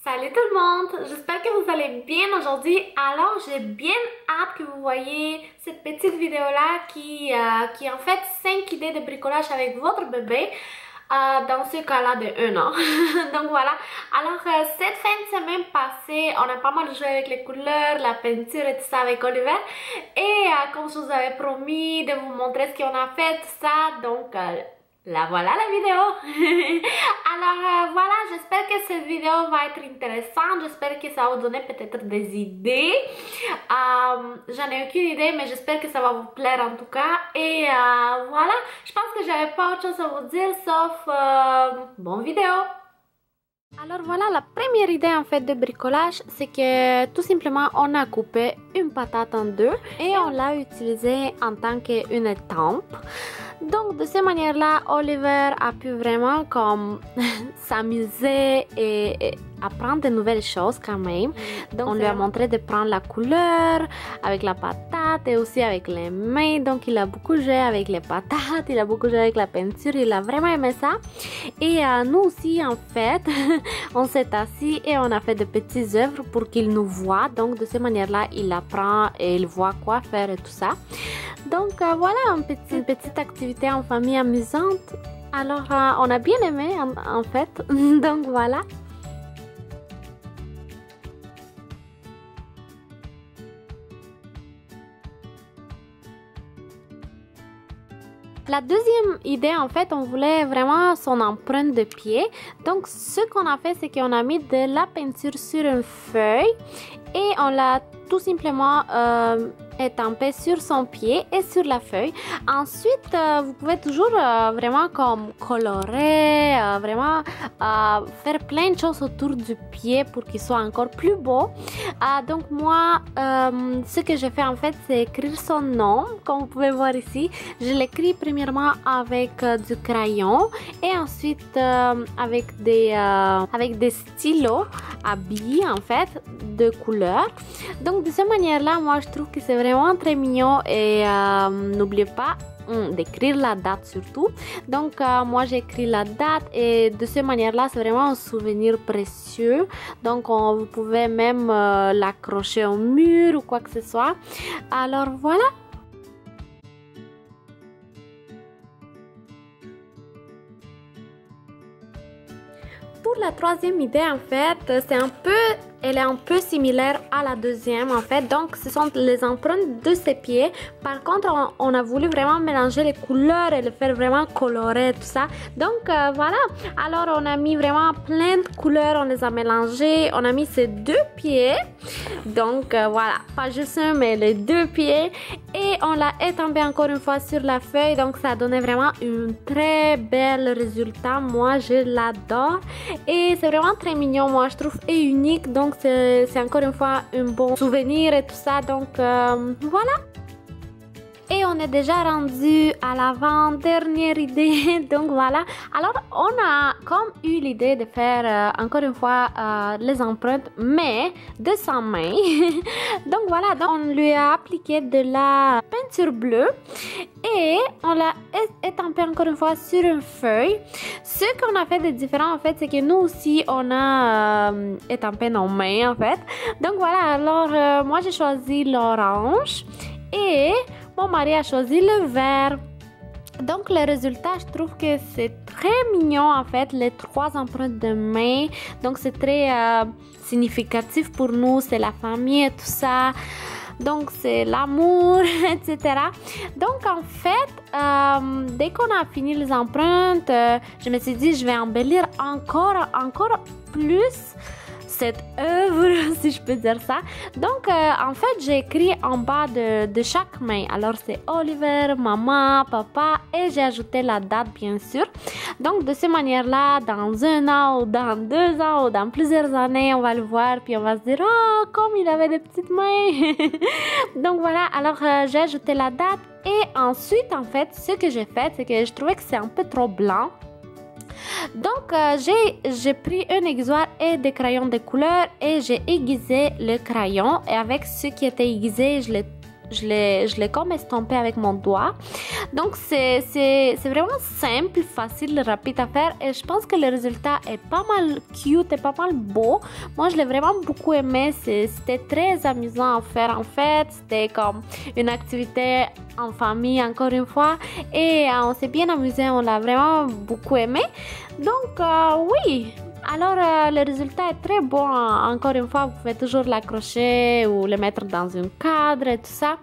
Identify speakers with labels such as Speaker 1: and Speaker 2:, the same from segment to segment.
Speaker 1: Salut tout le monde! J'espère que vous allez bien aujourd'hui. Alors, j'ai bien hâte que vous voyez cette petite vidéo-là qui est en fait 5 idées de bricolage avec votre bébé. Dans ce cas-là de 1 an. Donc voilà. Alors, cette fin de semaine passée, on a pas mal joué avec les couleurs, la peinture et tout ça avec Oliver. Et comme je vous avais promis de vous montrer ce qu'on a fait, tout ça, donc... la voilà la vidéo. Alors voilà, j'espère que cette vidéo va être intéressante, j'espère que ça va vous donner peut-être des idées. J'en ai aucune idée, mais j'espère que ça va vous plaire en tout cas. Et voilà, je pense que j'avais pas autre chose à vous dire sauf bonne vidéo. Alors voilà, la première idée en fait de bricolage, c'est que tout simplement on a coupé une patate en deux et on l'a utilisée en tant qu'une tempe. Donc de cette manière-là, Oliver a pu vraiment comme s'amuser et apprendre de nouvelles choses quand même. Donc on lui a montré de prendre la couleur avec la patate et aussi avec les mains. Donc il a beaucoup joué avec les patates, il a beaucoup joué avec la peinture, il a vraiment aimé ça. Et nous aussi en fait, on s'est assis et on a fait de petites œuvres pour qu'il nous voit. Donc de cette manière-là, il apprend et il voit quoi faire et tout ça. Donc voilà, une petite activité en famille amusante. Alors on a bien aimé en fait. Donc voilà. La deuxième idée, en fait, on voulait vraiment son empreinte de pied. Donc, ce qu'on a fait, c'est qu'on a mis de la peinture sur une feuille et on l'a tout simplement étampé sur son pied et sur la feuille. Ensuite, vous pouvez toujours vraiment comme colorer, vraiment faire plein de choses autour du pied pour qu'il soit encore plus beau. Donc moi, ce que j'ai fait en fait, c'est écrire son nom, comme vous pouvez voir ici. Je l'écris premièrement avec du crayon et ensuite avec des stylos à billes en fait de couleurs. Donc de cette manière-là, moi je trouve que c'est vraiment très mignon et n'oubliez pas d'écrire la date surtout. Donc moi j'ai écrit la date et de cette manière-là, c'est vraiment un souvenir précieux. Donc vous pouvez même l'accrocher au mur ou quoi que ce soit. Alors voilà. Pour la troisième idée, en fait, elle est un peu similaire à la deuxième, en fait. Donc, ce sont les empreintes de ses pieds. Par contre, on a voulu vraiment mélanger les couleurs et le faire vraiment colorer, tout ça. Donc, voilà. Alors, on a mis vraiment plein de couleurs, on les a mélangées. On a mis ces deux pieds. Donc, voilà. Pas juste un, mais les deux pieds. Et on l'a étampé encore une fois sur la feuille. Donc, ça a donné vraiment un très bel résultat. Moi, je l'adore. Et c'est vraiment très mignon, moi, je trouve, et unique. Donc, c'est encore une fois un bon souvenir et tout ça. Donc, voilà. Et on est déjà rendu à l'avant-dernière idée. Donc voilà. Alors on a comme eu l'idée de faire encore une fois les empreintes, mais de sa main. Donc voilà. Donc on lui a appliqué de la peinture bleue et on l'a étampé encore une fois sur une feuille. Ce qu'on a fait de différent en fait, c'est que nous aussi on a étampé nos mains en fait. Donc voilà. Alors moi j'ai choisi l'orange et mon mari a choisi le vert. Donc le résultat, je trouve que c'est très mignon en fait, les trois empreintes de main. Donc c'est très significatif pour nous, c'est la famille et tout ça. Donc c'est l'amour, etc. Donc en fait, dès qu'on a fini les empreintes, je me suis dit je vais embellir encore plus cette œuvre, si je peux dire ça. Donc en fait j'ai écrit en bas de chaque main. Alors c'est Oliver, maman, papa et j'ai ajouté la date bien sûr. Donc de cette manière là, dans 1 an ou dans 2 ans ou dans plusieurs années, on va le voir puis on va se dire oh comme il avait des petites mains. Donc voilà, alors j'ai ajouté la date et ensuite en fait ce que j'ai fait, c'est que je trouvais que c'est un peu trop blanc. Donc j'ai pris un aiguisoir et des crayons de couleur et j'ai aiguisé le crayon et avec ce qui était aiguisé je l'ai je l'ai comme estompé avec mon doigt. Donc c'est vraiment simple, facile, rapide à faire et je pense que le résultat est pas mal cute et pas mal beau. Moi je l'ai vraiment beaucoup aimé, c'était très amusant à faire en fait, c'était comme une activité en famille encore une fois et on s'est bien amusé, on l'a vraiment beaucoup aimé. Donc oui. Alors, le résultat est très bon. Encore une fois, vous pouvez toujours l'accrocher ou le mettre dans un cadre et tout ça.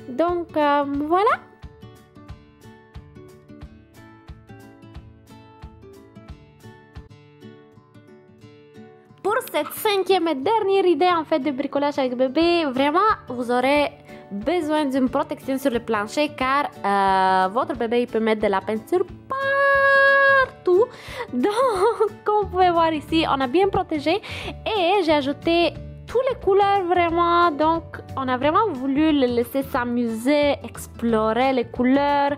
Speaker 1: Donc, voilà. Pour cette cinquième et dernière idée en fait de bricolage avec bébé, vraiment, vous aurez besoin d'une protection sur le plancher car votre bébé il peut mettre de la peinture partout. Donc, comme vous pouvez voir ici, on a bien protégé et j'ai ajouté toutes les couleurs vraiment. Donc, on a vraiment voulu le laisser s'amuser, explorer les couleurs,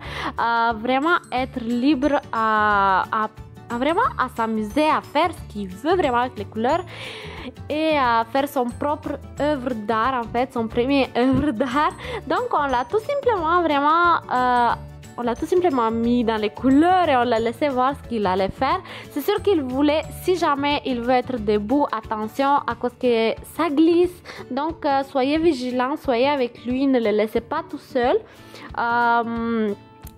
Speaker 1: vraiment être libre à vraiment à s'amuser, à faire ce qu'il veut vraiment avec les couleurs et à faire son propre œuvre d'art en fait, son premier œuvre d'art. Donc on l'a tout simplement vraiment on l'a tout simplement mis dans les couleurs et on l'a laissé voir ce qu'il allait faire. C'est sûr qu'il voulait, si jamais il veut être debout, attention à cause que ça glisse. Donc soyez vigilants, soyez avec lui, ne le laissez pas tout seul.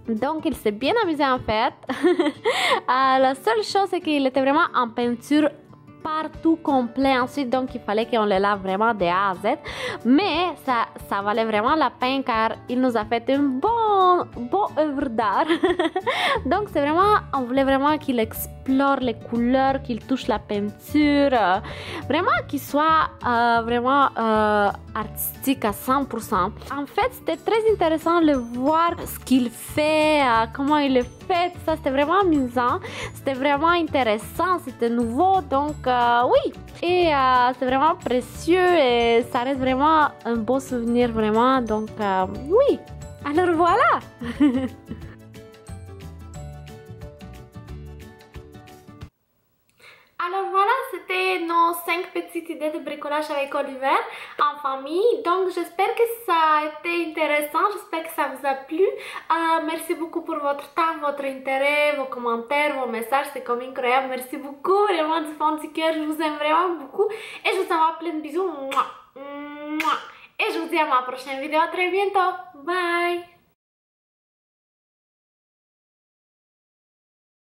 Speaker 1: Donc il s'est bien amusé en fait. La seule chose c'est qu'il était vraiment en peinture partout complet ensuite, donc il fallait qu'on le lave vraiment de A à Z, mais ça valait vraiment la peine car il nous a fait une bonne œuvre d'art. Donc c'est vraiment, on voulait vraiment qu'il explore les couleurs, qu'il touche la peinture, vraiment qu'il soit vraiment artistique à 100%. En fait c'était très intéressant de voir ce qu'il fait, comment il le fait, tout ça, c'était vraiment amusant, c'était vraiment intéressant, c'était nouveau, donc oui, et c'est vraiment précieux et ça reste vraiment un beau souvenir vraiment, donc oui, alors voilà. Alors voilà, c'était nos 5 petites idées de bricolage avec Oliver en famille. Donc j'espère que ça a été intéressant, j'espère que ça vous a plu. Merci beaucoup pour votre temps, votre intérêt, vos commentaires, vos messages, c'est comme incroyable. Merci beaucoup, vraiment du fond du cœur, je vous aime vraiment beaucoup. Et je vous envoie plein de bisous. Et je vous dis à ma prochaine vidéo, à très bientôt. Bye!